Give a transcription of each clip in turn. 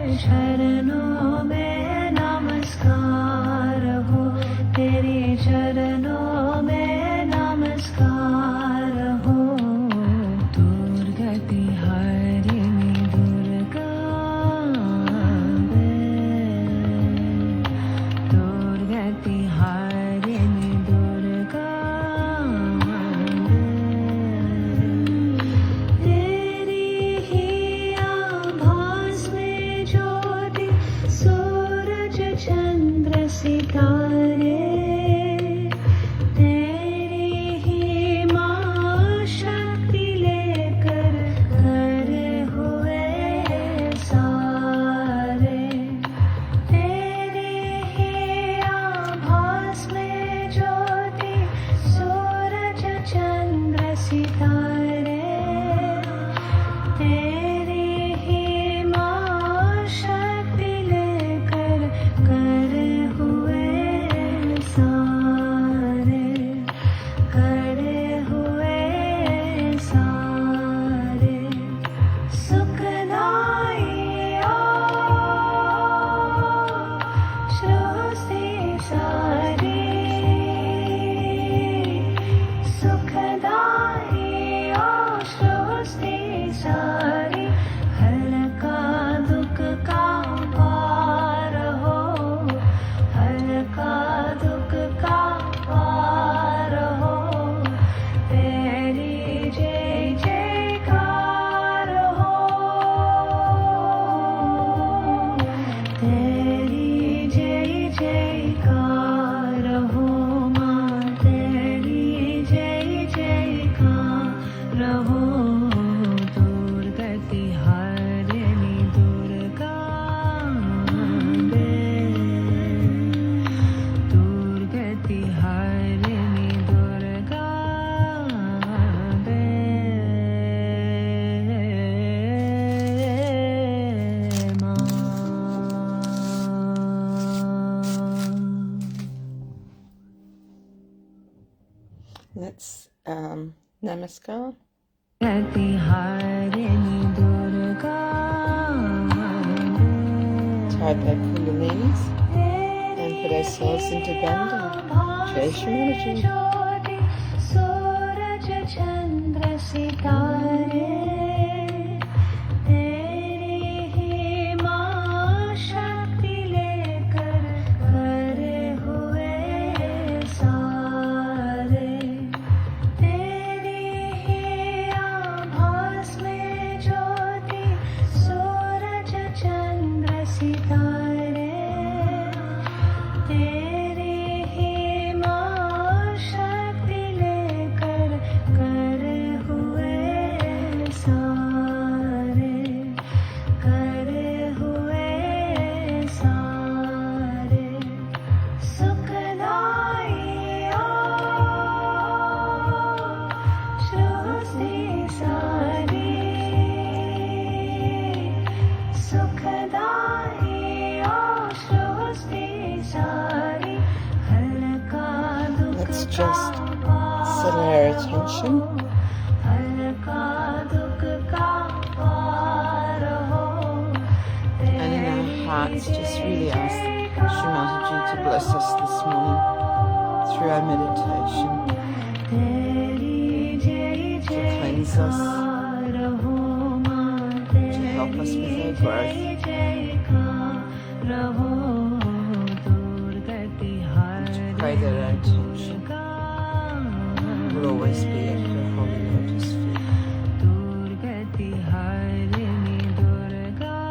चरणों में नमस्कार हो, तेरे चरणों में नमस्कार हो। दुर्गति हरिणी दुर्गा दुर्गति हरिणी दुर्गा तेरी ही आभास में ज्योति सूरज चंद्र सितारे, तेरी ही माँ शक्ति लेकर खड़े हुए सारे। तेरी ही आभास में ज्योति सूरज चंद्र सितारे, तेरी ही माँ शक्ति लेकर खड़े हुए सारे, खड़े हुए सारे। सुखदाई सृष्टि सारी, सुखदाई सृष्टि सारी। हर का दुख का पार हो, हर का दुख का पार हो। तेरी जय जयकार हो, तेरी जय जयकार हो माँ, तेरी जय जयकार हो। दुर्गति हरिणी दुर्गा दुर्गति हरिणी दुर्गा Let's namaskar. दुर्गति हरिणी Durga Tie back kundalinis and put ourselves into bandha. Jai Shri ज्योति सूरज चंद्र सितारे, तेरी ही माँ शक्ति लेकर खड़े हुए सारे। तेरी ही आभास में ज्योति सूरज चंद्र सितारे, तेरी ही माँ शक्ति लेकर खड़े हुए सारे, खड़े हुए सारे। सुखदाई सृष्टि सारी, सुखदाई सृष्टि सारी। हर का दुख Let's का just settle our attention. हर का दुख का पार हो, And in our hearts, just really ask Shri Mataji to bless us this morning through our meditation, तेरी जय to cleanse us, जयकार हो माँ, to help us with our growth, जयकार हो। दुर्गति to pray that our attention will always be at her holy lotus feet. दुर्गति हरिणी Durga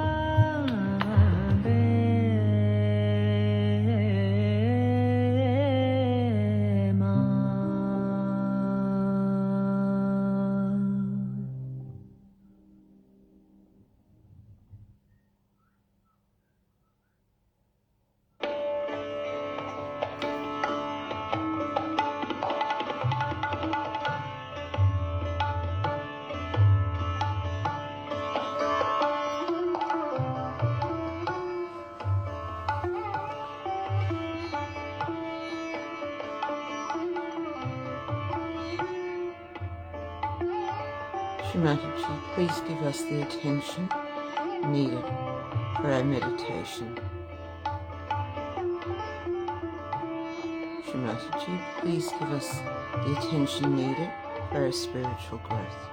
Shri Mataji, please give us the attention needed for our meditation. Shri Mataji, please give us the attention needed for our spiritual growth.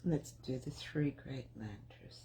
Let's do the three great mantras.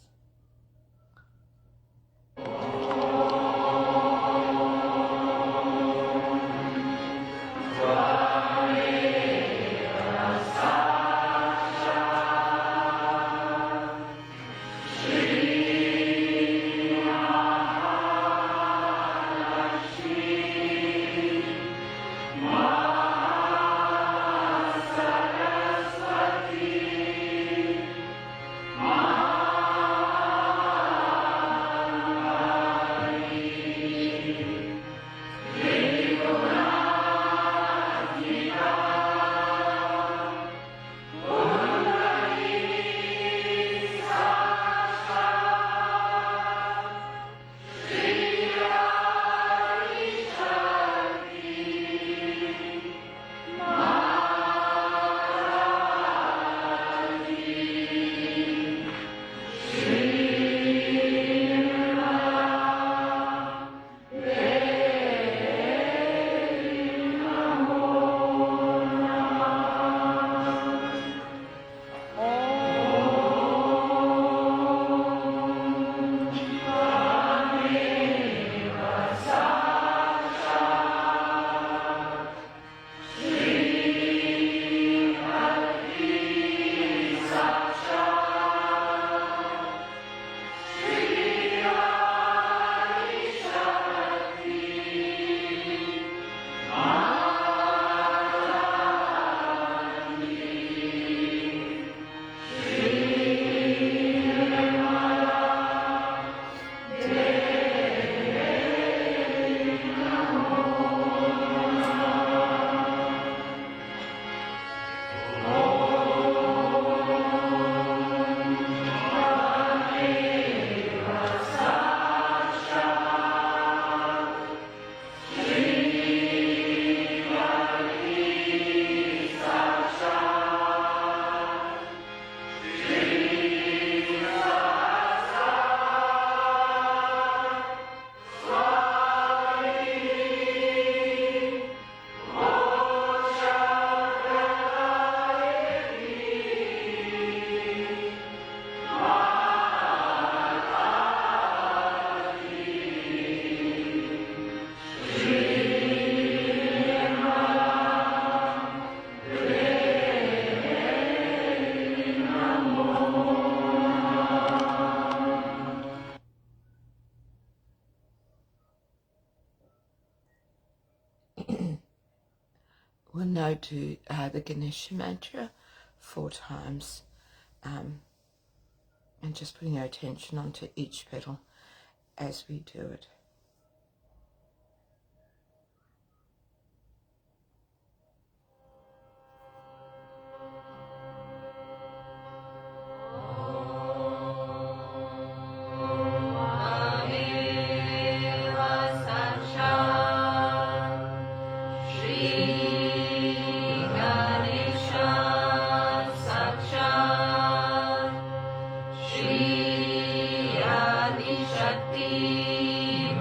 We'll now do the Ganesha mantra 4 times, and just putting our attention onto each petal as we do it. Shri Adi Shakti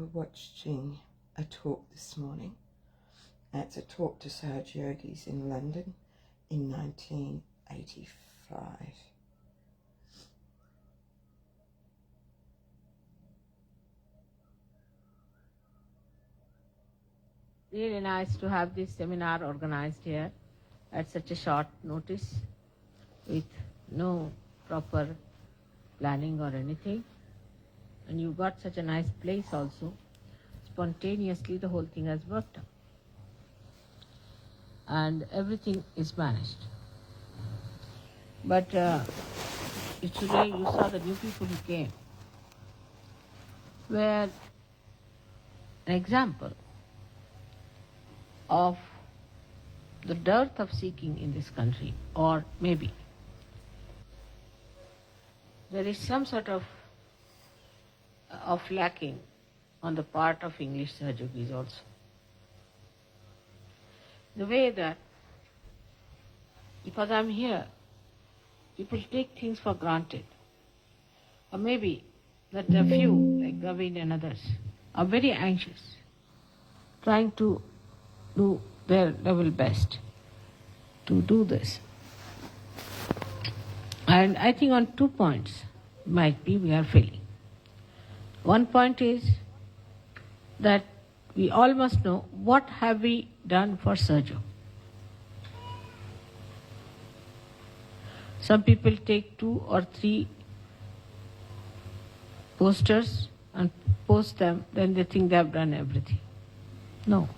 was watching a talk this morning. It's a talk to Sahaj Yogis in London in 1985. Really nice to have this seminar organized here at such a short notice with no proper planning or anything. And you got such a nice place also. Spontaneously the whole thing has worked out. And everything is managed. But today you saw the new people who came were an example of the dearth of seeking in this country, or maybe there is some sort of lacking on the part of English Sahajogis also. The way that, because I'm here, people take things for granted. Or maybe that a few, like Gavin and others, are very anxious, trying to do their level best to do this. And I think on 2 points might be we are failing. One point is that we all must know what have we done for Sergio. Some people take 2 or 3 posters and post them, then they think they have done everything. No.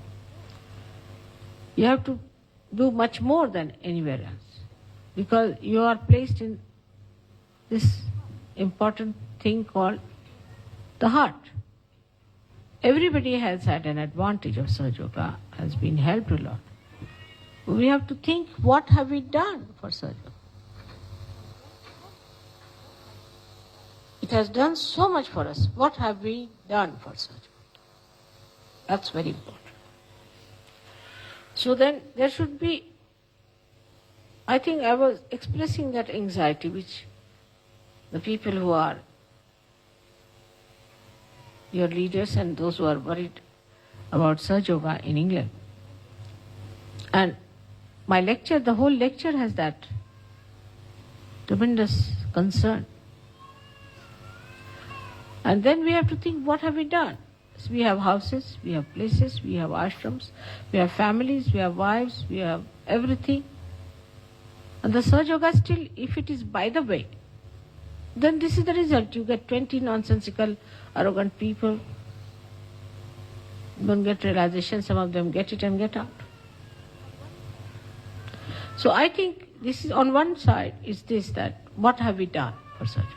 You have to do much more than anywhere else, because you are placed in this important thing called the heart. Everybody has had an advantage of Sahaja Yoga, has been helped a lot. We have to think, what have we done for Sahaja Yoga? It has done so much for us. What have we done for Sahaja Yoga? That's very important. So then there should be, I think I was expressing that anxiety which the people who are your leaders and those who are worried about Sahaja Yoga in England. And my lecture, the whole lecture has that tremendous concern. And then we have to think, what have we done? So we have houses, we have places, we have ashrams, we have families, we have wives, we have everything. And the Sahaja Yoga still, if it is by the way, then this is the result. You get 20 nonsensical, arrogant people, don't get realization, some of them get it and get out. So I think this is, on one side is this, that what have we done for Sahaja Yoga?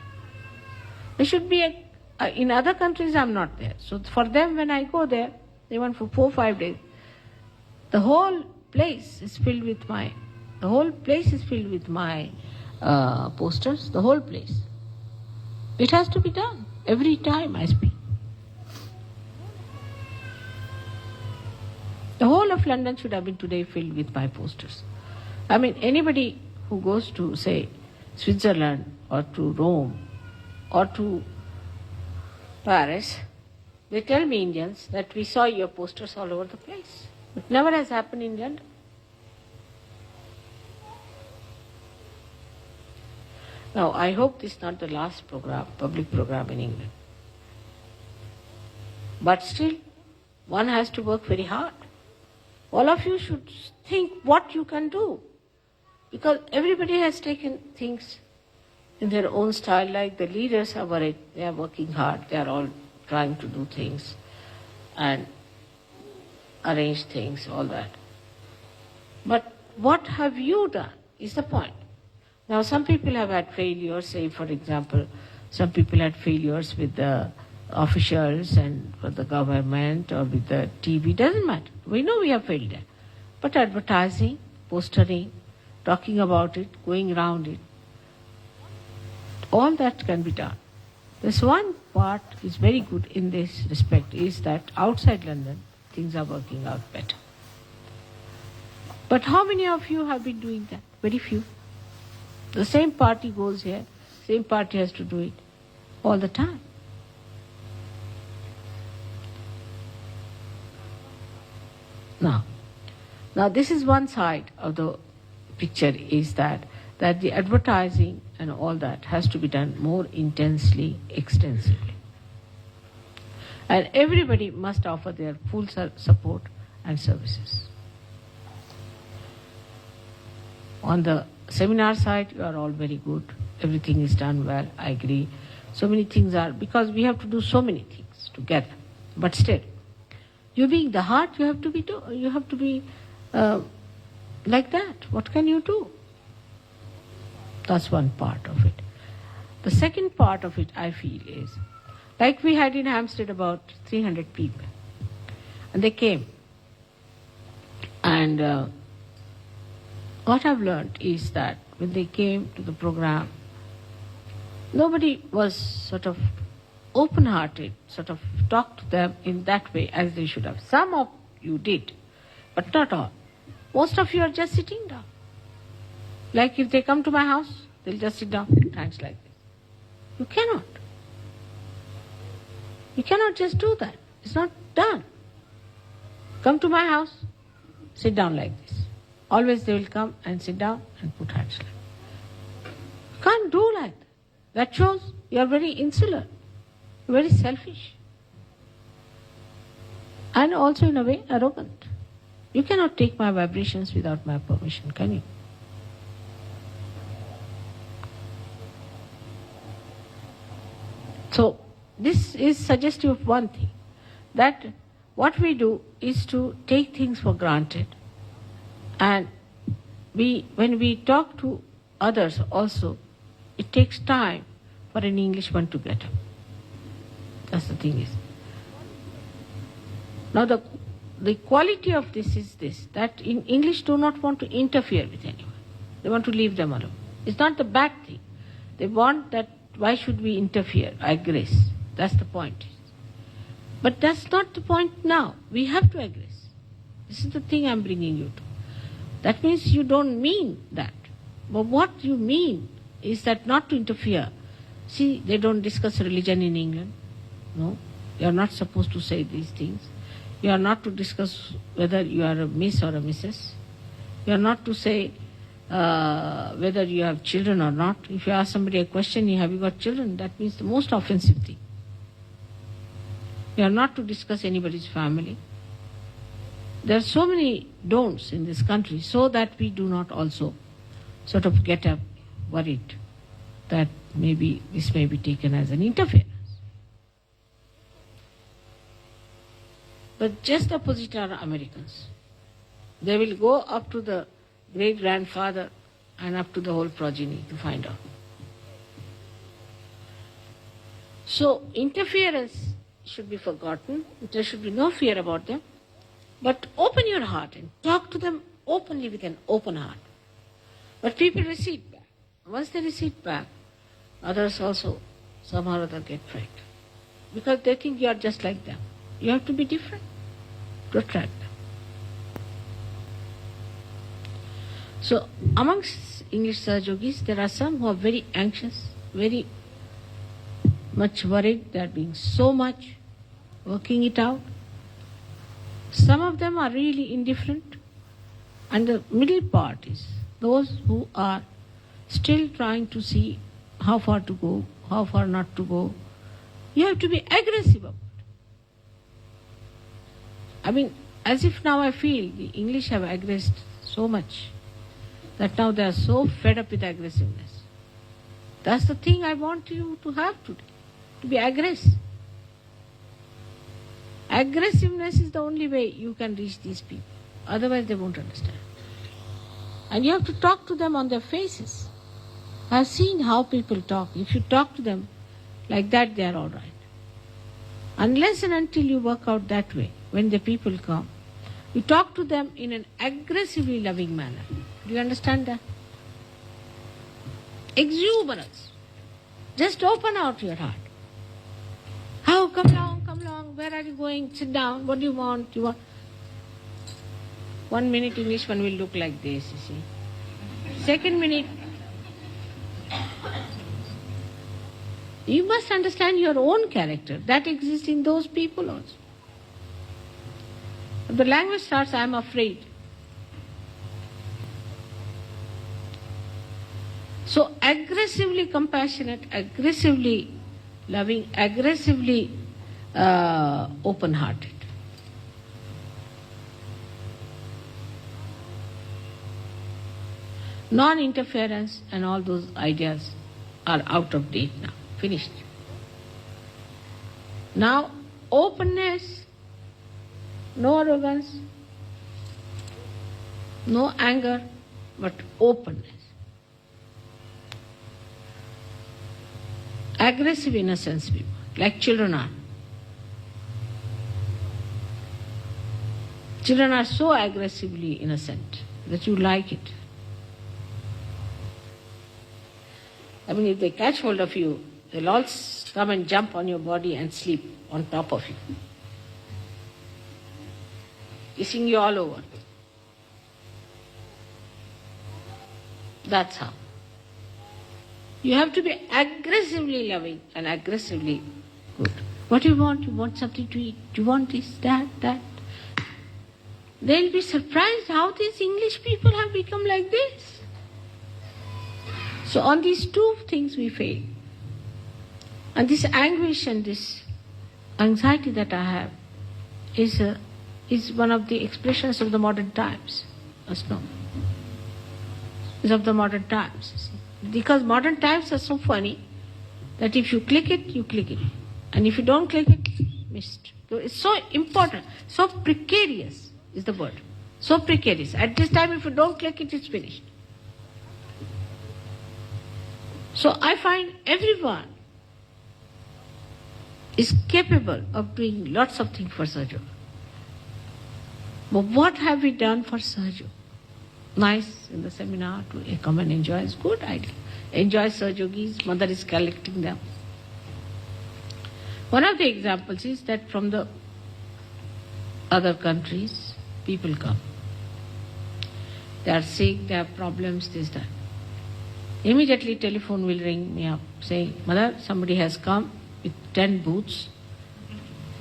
There should be in other countries I'm not there. So for them when I go there, they went for 4 or 5 days. The whole place is filled with my posters, the whole place. It has to be done every time I speak. The whole of London should have been today filled with my posters. I mean, anybody who goes to, say, Switzerland or to Rome or to Paris, they tell me, Indians, that we saw your posters all over the place. It never has happened in London. Now, I hope this is not the last program, public program in England. But still, one has to work very hard. All of you should think what you can do. Because everybody has taken things in their own style, like the leaders are worried, they are working hard, they are all trying to do things and arrange things, all that. But what have you done is the point. Now some people have had failures, say for example, some people had failures with the officials and for the government or with the TV, doesn't matter. We know we have failed there. But advertising, postering, talking about it, going around it, all that can be done. There's one part is very good in this respect, is that outside London things are working out better. But how many of you have been doing that? Very few. The same party goes here, same party has to do it all the time. Now this is one side of the picture, is that the advertising and all that has to be done more intensely, extensively. And everybody must offer their full support and services. On the seminar side, you are all very good. Everything is done well, I agree. So many things are, because we have to do so many things together. But still, you being the heart, you have to be like that. What can you do? That's one part of it. The second part of it, I feel, is, like we had in Hampstead about 300 people. And they came. And what I've learned is that when they came to the program, nobody was sort of open-hearted, sort of talked to them in that way as they should have. Some of you did, but not all. Most of you are just sitting down. Like if they come to my house, they'll just sit down, thanks, like this. You cannot. You cannot just do that. It's not done. Come to my house, sit down like this. Always they will come and sit down and put hands like that. You can't do like that. That shows you are very insular, very selfish, and also in a way arrogant. You cannot take my vibrations without my permission, can you? So this is suggestive of one thing, that what we do is to take things for granted, and when we talk to others also, it takes time for an Englishman to get up. That's the thing is. Now the quality of this is this, that in English do not want to interfere with anyone. They want to leave them alone. It's not the bad thing. They want that, why should we interfere, aggress? That's the point. But that's not the point now. We have to aggress. This is the thing I'm bringing you to. That means you don't mean that. But what you mean is that not to interfere. See, they don't discuss religion in England. No, you are not supposed to say these things. You are not to discuss whether you are a Miss or a Mrs. You are not to say whether you have children or not. If you ask somebody a question, have you got children? That means the most offensive thing. You are not to discuss anybody's family. There are so many don'ts in this country, so that we do not also sort of get up worried that maybe this may be taken as an interference. But just the opposite are Americans. They will go up to the great-grandfather and up to the whole progeny to find out. So interference should be forgotten. There should be no fear about them. But open your heart and talk to them openly with an open heart. But people recede back. Once they recede back, others also somehow or other get frightened. Because they think you are just like them. You have to be different to attract them. So amongst English Sahajogis, there are some who are very anxious, very much worried. They are being so much, working it out. Some of them are really indifferent. And the middle part is those who are still trying to see how far to go, how far not to go. You have to be aggressive about it. I mean, as if now I feel the English have aggressed so much that now they are so fed up with aggressiveness. That's the thing I want you to have today, to be aggressive. Aggressiveness is the only way you can reach these people. Otherwise they won't understand. And you have to talk to them on their faces. I've seen how people talk. If you talk to them like that, they are all right. Unless and until you work out that way, when the people come, you talk to them in an aggressively loving manner. Do you understand that? Exuberance. Just open out your heart. How? Come along. Where are you going? Sit down. What do you want? You want? 1 minute Englishman will look like this, you see. Second minute, you must understand your own character. That exists in those people also. If the language starts, I am afraid. So aggressively compassionate, aggressively loving, aggressively open-hearted. Non-interference and all those ideas are out of date now, finished. Now, openness, no arrogance, no anger, but openness. Aggressive innocence people, like children are. Children are so aggressively innocent that you like it. I mean, if they catch hold of you, they'll all come and jump on your body and sleep on top of you, kissing you all over. That's how. You have to be aggressively loving and aggressively good. What do you want? You want something to eat? Do you want this, that? They'll be surprised how these English people have become like this. So on these two things we fail. And this anguish and this anxiety that I have is one of the expressions of the modern times. No. Is of the modern times. You see. Because modern times are so funny that if you click it, you click it. And if you don't click it, missed. So it's so important, so precarious is the word. So precarious. At this time, if you don't click it, it's finished. So I find everyone is capable of doing lots of things for Sahaja. But what have we done for Sahaja? Nice in the seminar to come and enjoy. It's good idea. Enjoy Sahajogis. Mother is collecting them. One of the examples is that from the other countries, people come. They are sick, they have problems, this, that. Immediately telephone will ring me up saying, Mother, somebody has come with 10 boots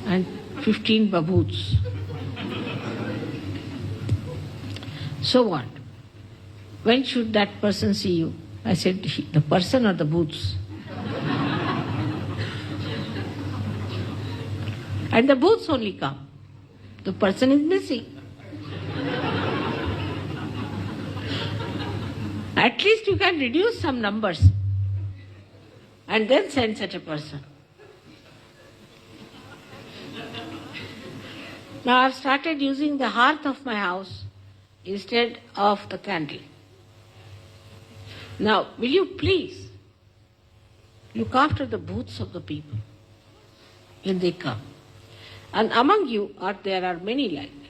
and 15 baboots. So what? When should that person see you? I said, the person or the boots? And the boots only come. The person is missing. At least you can reduce some numbers and then send such a person. Now I've started using the hearth of my house instead of the candle. Now, will you please look after the booths of the people when they come? And among you, there are many like that.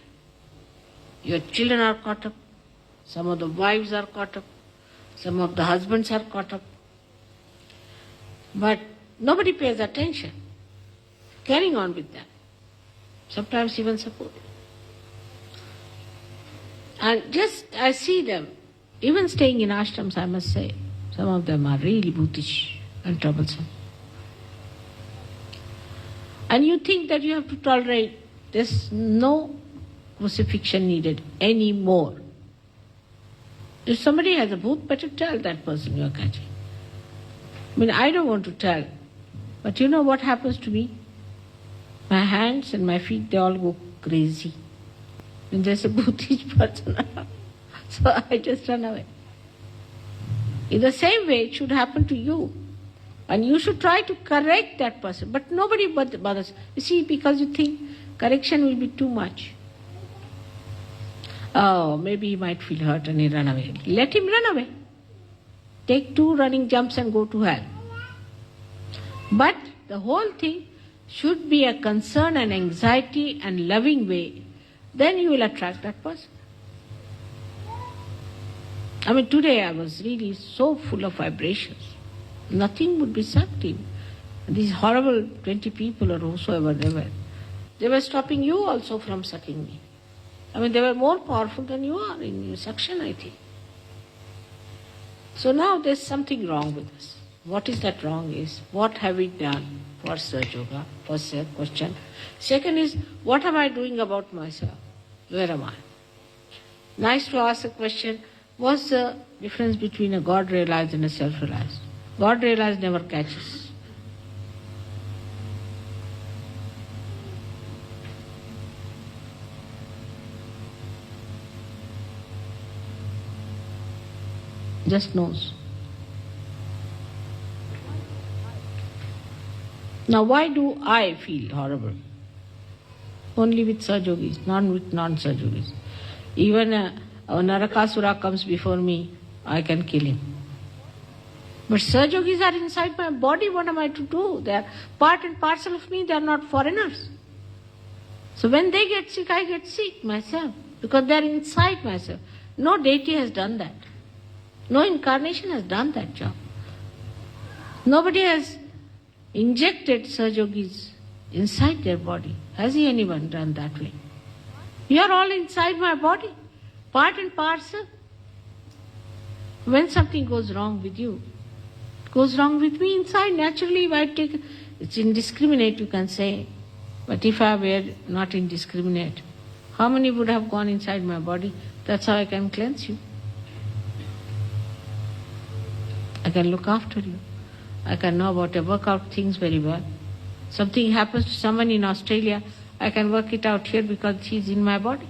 Your children are caught up, some of the wives are caught up, some of the husbands are caught up. But nobody pays attention. Carrying on with them. Sometimes even support. And just I see them, even staying in ashrams, I must say, some of them are really bootish and troublesome. And you think that you have to tolerate, there's no crucifixion needed anymore. If somebody has a booth, better tell that person you are catching. I mean, I don't want to tell, but you know what happens to me? My hands and my feet, they all go crazy. When there's a bootish person around. So I just run away. In the same way, it should happen to you. And you should try to correct that person. But nobody bothers. You see, because you think correction will be too much. Oh, maybe he might feel hurt and he'll run away. Let him run away. Take 2 running jumps and go to hell. But the whole thing should be a concern and anxiety and loving way. Then you will attract that person. I mean, today I was really so full of vibrations. Nothing would be sucked in. These horrible 20 people or whosoever they were stopping you also from sucking me. I mean, they were more powerful than you are in your suction, I think. So now there's something wrong with us. What is that wrong is, what have we done for Sahaja Yoga? First question. Second is, what am I doing about myself? Where am I? Nice to ask a question, what's the difference between a God realized and a self realized? God realized never catches. Just knows. Now why do I feel horrible? Only with Sahajogis, not with non-Sahajogis. Even a Narakasura comes before me, I can kill him. But Sahajogis are inside my body, what am I to do? They are part and parcel of me, they are not foreigners. So when they get sick, I get sick myself, because they are inside myself. No deity has done that. No incarnation has done that job. Nobody has injected Sahajogis inside their body. Has anyone done that way? You are all inside my body, part and parcel. When something goes wrong with you, it goes wrong with me inside. Naturally, if I take, it's indiscriminate, you can say. But if I were not indiscriminate, how many would have gone inside my body? That's how I can cleanse you. I can look after you. I can know about to work out things very well. Something happens to someone in Australia, I can work it out here because she's in my body.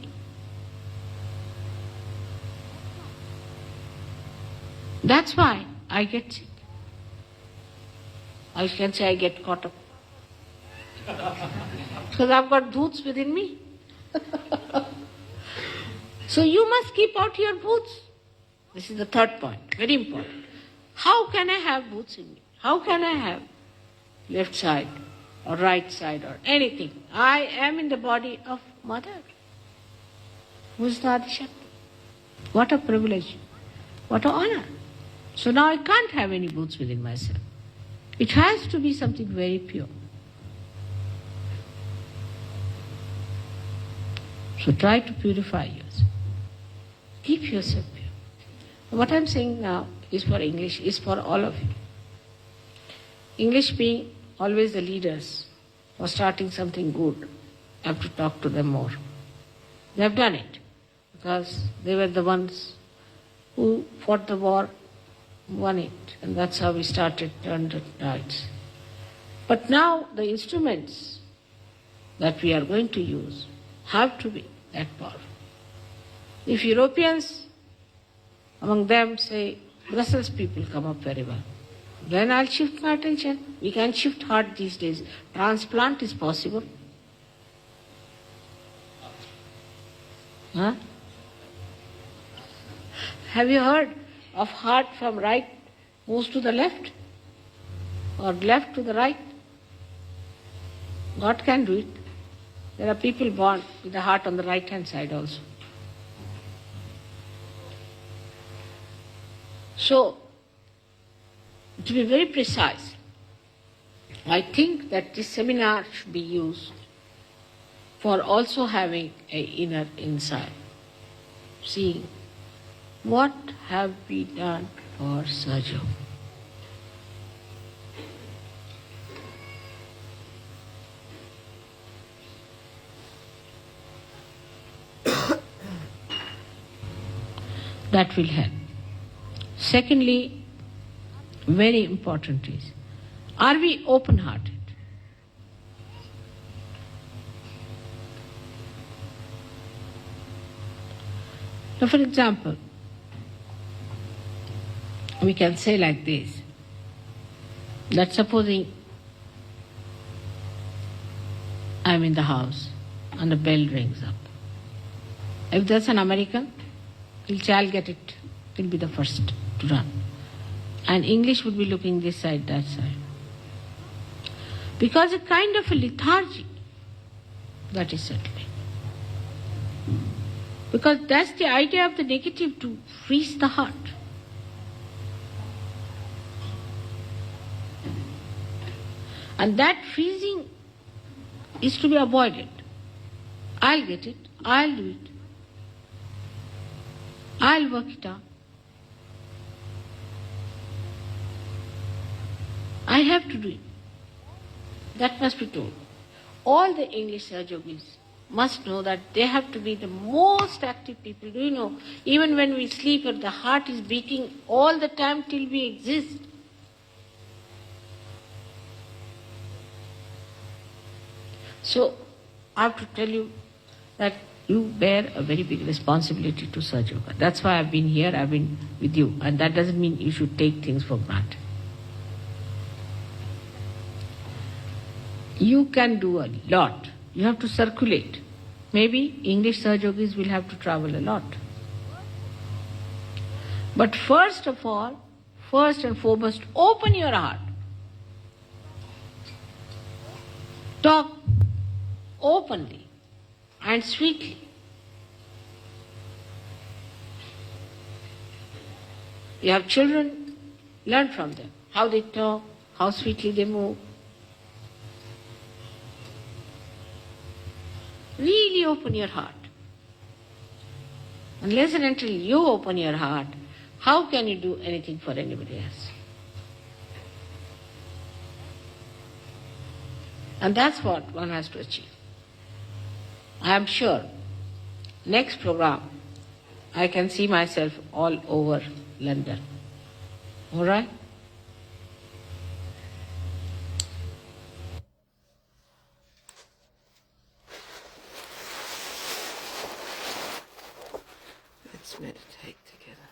That's why I get sick. I can say I get caught up. Because I've got bhoots within me. So you must keep out your bhoots. This is the third point, very important. How can I have bhoots in me? How can I have left side or right side or anything? I am in the body of Mother, who is the Adishakti. What a privilege, what an honor. So now I can't have any bhoots within myself. It has to be something very pure. So try to purify yourself. Keep yourself pure. What I'm saying now is for English, is for all of you. English being always the leaders for starting something good, I have to talk to them more. They have done it because they were the ones who fought the war, won it, and that's how we started Turn the Tides. But now the instruments that we are going to use have to be that powerful. If Europeans, among them, say, Brussels people come up very well, then I'll shift my attention. We can shift heart these days. Transplant is possible. Huh? Have you heard of heart from right moves to the left? Or left to the right? God can do it. There are people born with the heart on the right hand side also. So, to be very precise, I think that this seminar should be used for also having an inner insight, seeing what have we done for Sahaja. That will help. Secondly, very important is, are we open-hearted? Now, for example, we can say like this, that supposing I'm in the house and the bell rings up. If that's an American, I'll get it, he'll be the first to run. And English would be looking this side, that side. Because a kind of a lethargy that is settling. Because that's the idea of the negative, to freeze the heart. And that freezing is to be avoided. I'll get it, I'll do it. I'll work it out. I have to do it. That must be told. All the English Sahajogis must know that they have to be the most active people. Do you know, even when we sleep, the heart is beating all the time till we exist. So, I have to tell you that you bear a very big responsibility to Sahaja Yoga. That's why I've been here, I've been with you. And that doesn't mean you should take things for granted. You can do a lot. You have to circulate. Maybe English Sahaja Yogis will have to travel a lot. But first of all, first and foremost, open your heart. Talk openly and sweetly. You have children, learn from them. How they talk, how sweetly they move. Really open your heart. Unless and until you open your heart, how can you do anything for anybody else? And that's what one has to achieve. I am sure next program I can see myself all over London. All right? Let's meditate together.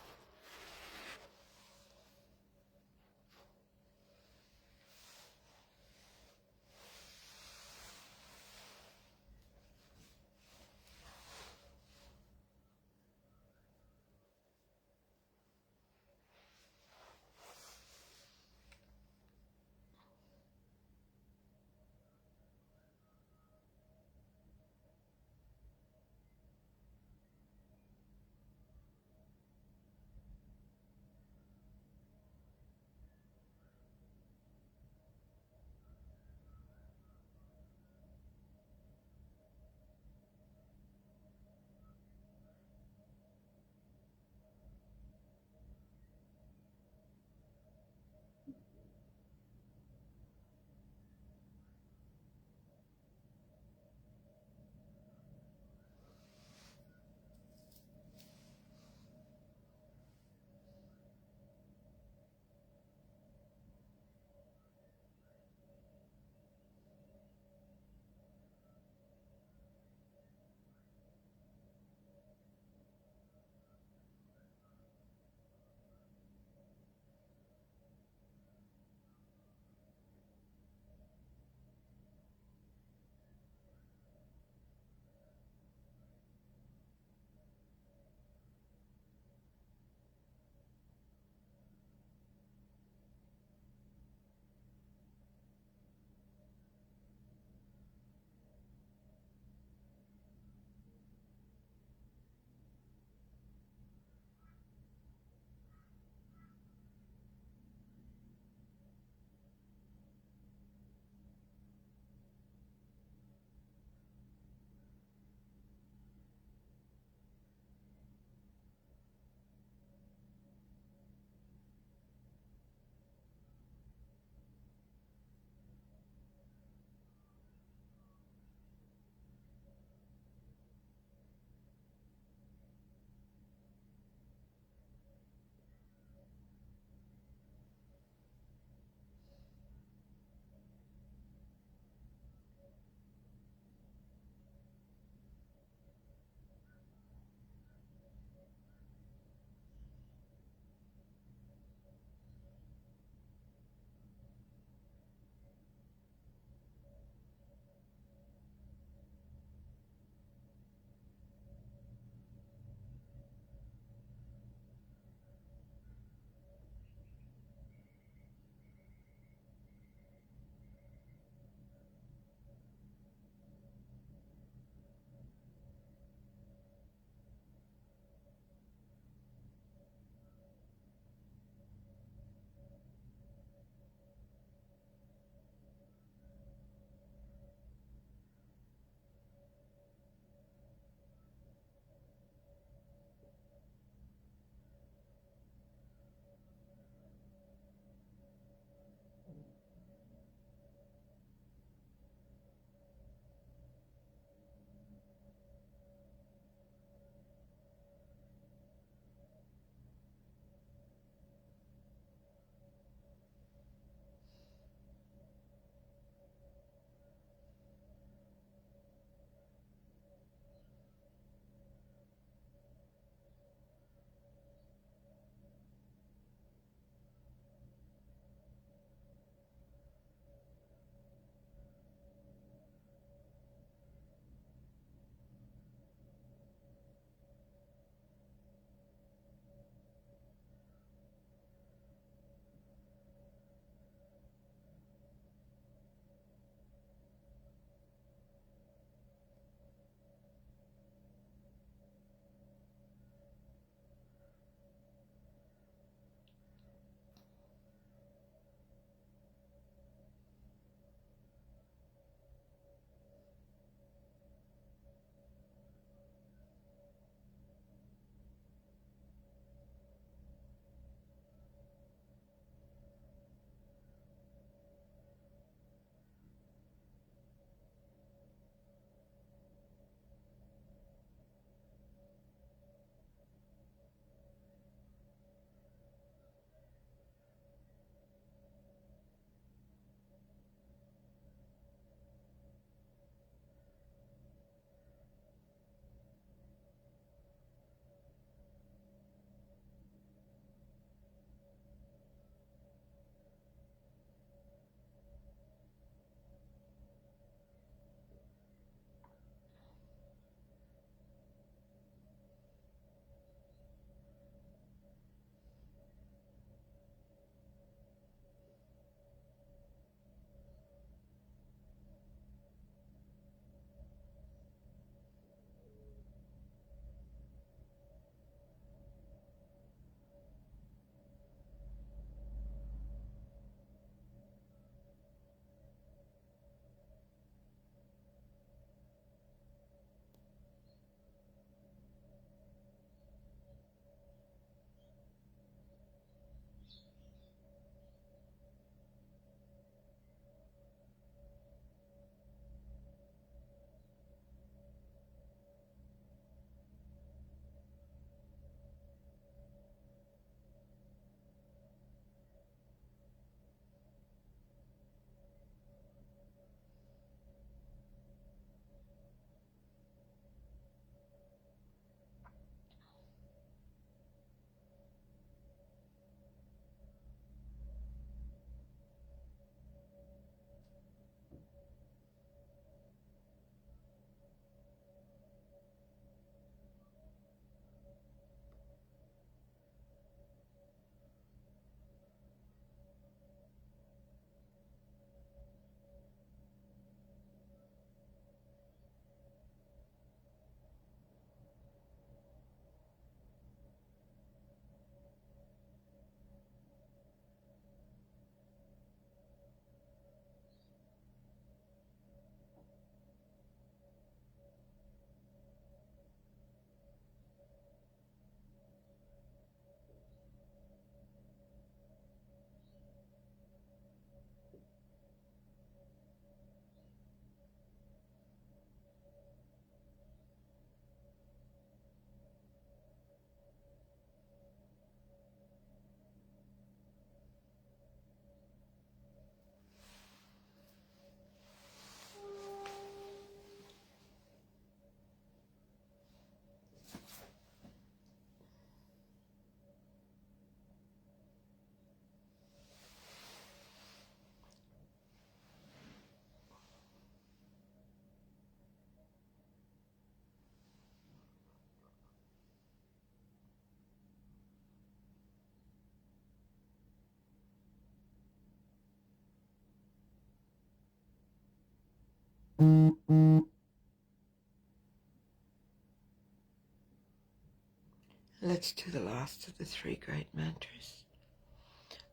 Let's do the last of the three great mantras.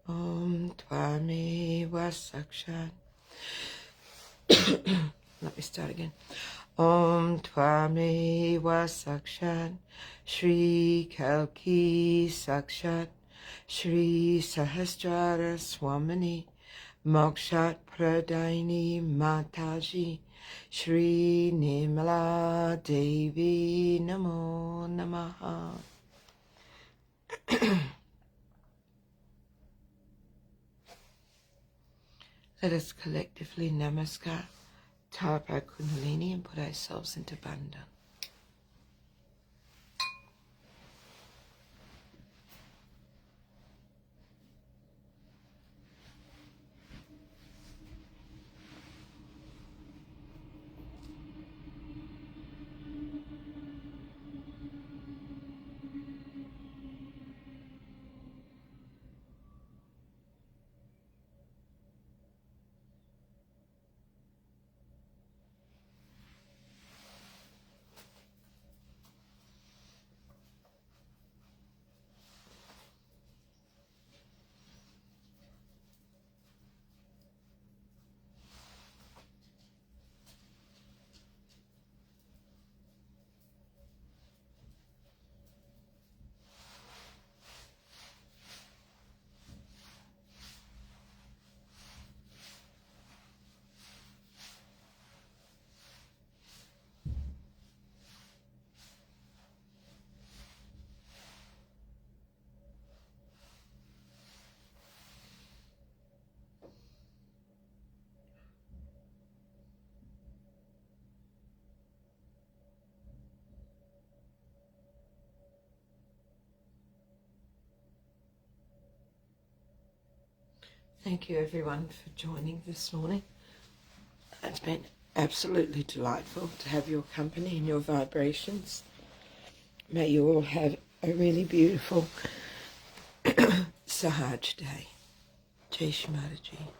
Om Tvameva Sakshat. Let me start again. Om Tvameva Sakshat Shri Kalki Sakshat Shri Sahasrara Swamini Mokshat Pradaini Mataji Shri Nirmala Devi Namo Namaha. Let us collectively namaskar, tap our kundalini and put ourselves into bandhan. Thank you everyone for joining this morning. It's been absolutely delightful to have your company and your vibrations. May you all have a really beautiful Sahaj day. Jai Shri Mataji.